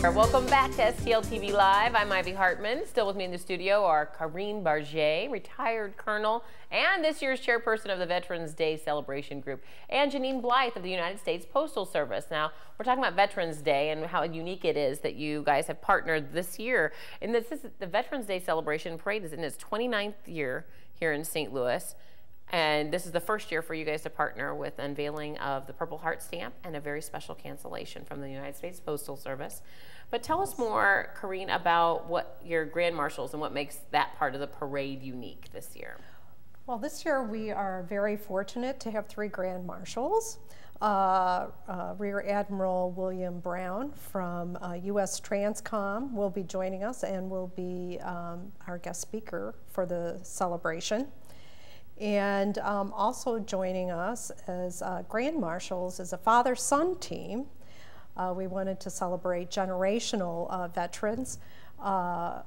Welcome back to STL TV Live. I'm Ivy Hartman. Still with me in the studio are Karine Barget, retired colonel, and this year's chairperson of the Veterans Day Celebration Group, and Janine Blythe of the United States Postal Service. Now, we're talking about Veterans Day and how unique it is that you guys have partnered this year. And this is the Veterans Day Celebration Parade is in its 29th year here in St. Louis. And this is the first year for you guys to partner with unveiling of the Purple Heart stamp and a very special cancellation from the United States Postal Service. But tell us more, Karine, about what your Grand Marshals and what makes that part of the parade unique this year. Well, this year we are very fortunate to have 3 Grand Marshals. Rear Admiral William Brown from U.S. Transcom will be joining us and will be our guest speaker for the celebration. And also joining us as Grand Marshals is a father-son team. We wanted to celebrate generational veterans, the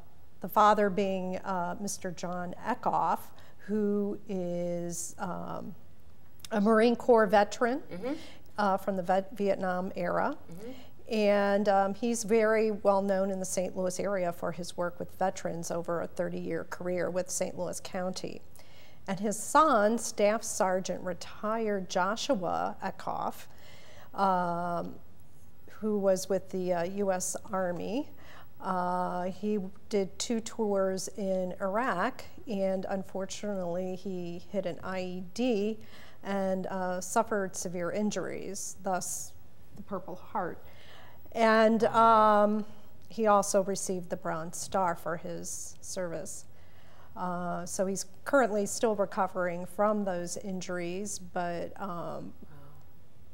father being Mr. John Eckhoff, who is a Marine Corps veteran from the Vietnam era. And he's very well known in the St. Louis area for his work with veterans over a 30-year career with St. Louis County. And his son, Staff Sergeant retired Joshua Eckhoff, who was with the U.S. Army. He did 2 tours in Iraq, and unfortunately he hit an IED and suffered severe injuries, thus the Purple Heart. And he also received the Bronze Star for his service. So he's currently still recovering from those injuries, but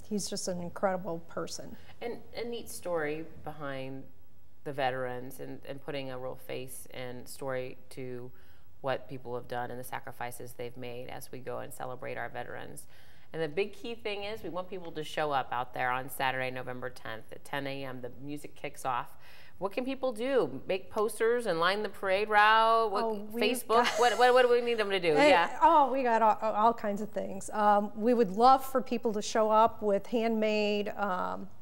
he's just an incredible person. And a neat story behind the veterans and putting a real face and story to what people have done and the sacrifices they've made as we go and celebrate our veterans. And the big key thing is we want people to show up out there on Saturday, November 10th at 10 a.m. The music kicks off. What can people do? Make posters and line the parade route? Facebook? What do we need them to do? We got all kinds of things. We would love for people to show up with handmade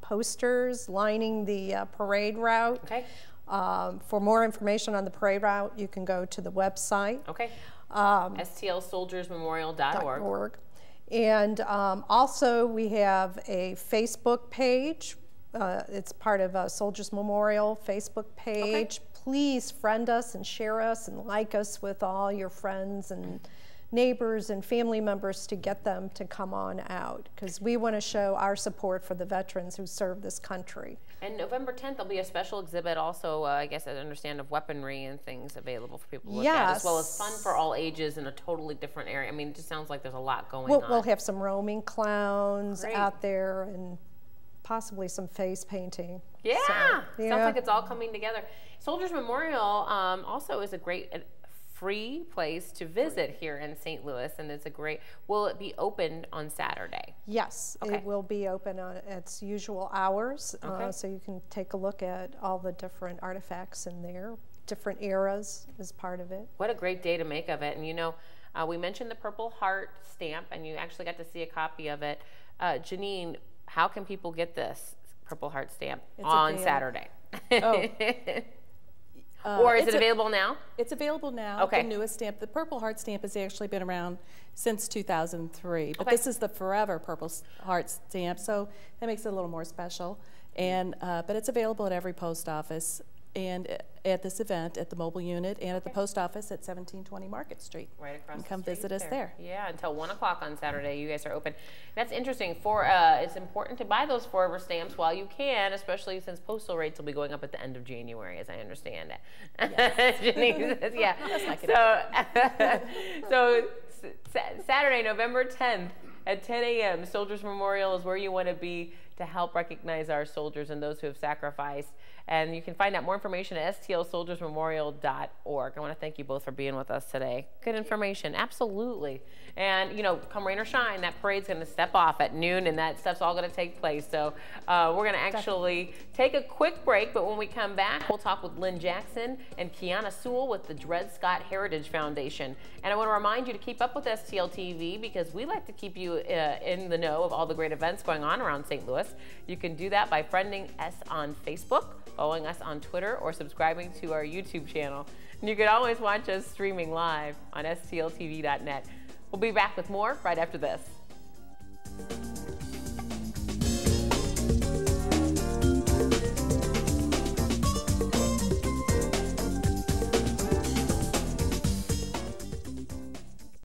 posters lining the parade route. Okay. For more information on the parade route, you can go to the website. Okay. STLsoldiersmemorial.org. And also we have a Facebook page. It's part of a Soldiers Memorial Facebook page. Okay. Please friend us and share us and like us with all your friends and neighbors and family members to get them to come on out, because we want to show our support for the veterans who serve this country. And November 10th, there'll be a special exhibit also, I guess I understand, of weaponry and things available for people to look at, as well as fun for all ages in a totally different area. I mean, it just sounds like there's a lot going on. We'll have some roaming clowns out there and possibly some face painting. Yeah, sounds like it's all coming together. Soldiers Memorial also is a great free place to visit here in St. Louis, and it's a great, will it be open on Saturday? Yes, it will be open on its usual hours, so you can take a look at all the different artifacts in there, different eras as part of it. What a great day to make of it. And you know, we mentioned the Purple Heart stamp, and you actually got to see a copy of it. Janine, how can people get this Purple Heart stamp on Saturday? Or is it available now? It's available now. Okay. The newest stamp. The Purple Heart stamp has actually been around since 2003, but this is the forever Purple Heart stamp, so that makes it a little more special. And but it's available at every post office and at this event at the mobile unit and at the post office at 1720 Market Street. Right across the street. Come visit us there. Yeah, until 1 o'clock on Saturday. You guys are open. That's interesting. It's important to buy those forever stamps while you can, especially since postal rates will be going up at the end of January, as I understand it. Yes. Janine says, yeah. So Saturday, November 10th at 10 a.m., Soldiers Memorial is where you want to be to help recognize our soldiers and those who have sacrificed. And you can find out more information at stlsoldiersmemorial.org. I want to thank you both for being with us today. Good information, absolutely. And, you know, come rain or shine, that parade's going to step off at noon, and that stuff's all going to take place. So we're going to actually take a quick break, but when we come back, we'll talk with Lynne Jackson and CheyOnna Sewell with the Dred Heritage Foundation. And I want to remind you to keep up with STL TV, because we like to keep you in the know of all the great events going on around St. Louis. You can do that by friending us on Facebook following us on Twitter, or subscribing to our YouTube channel. And you can always watch us streaming live on stltv.net. We'll be back with more right after this.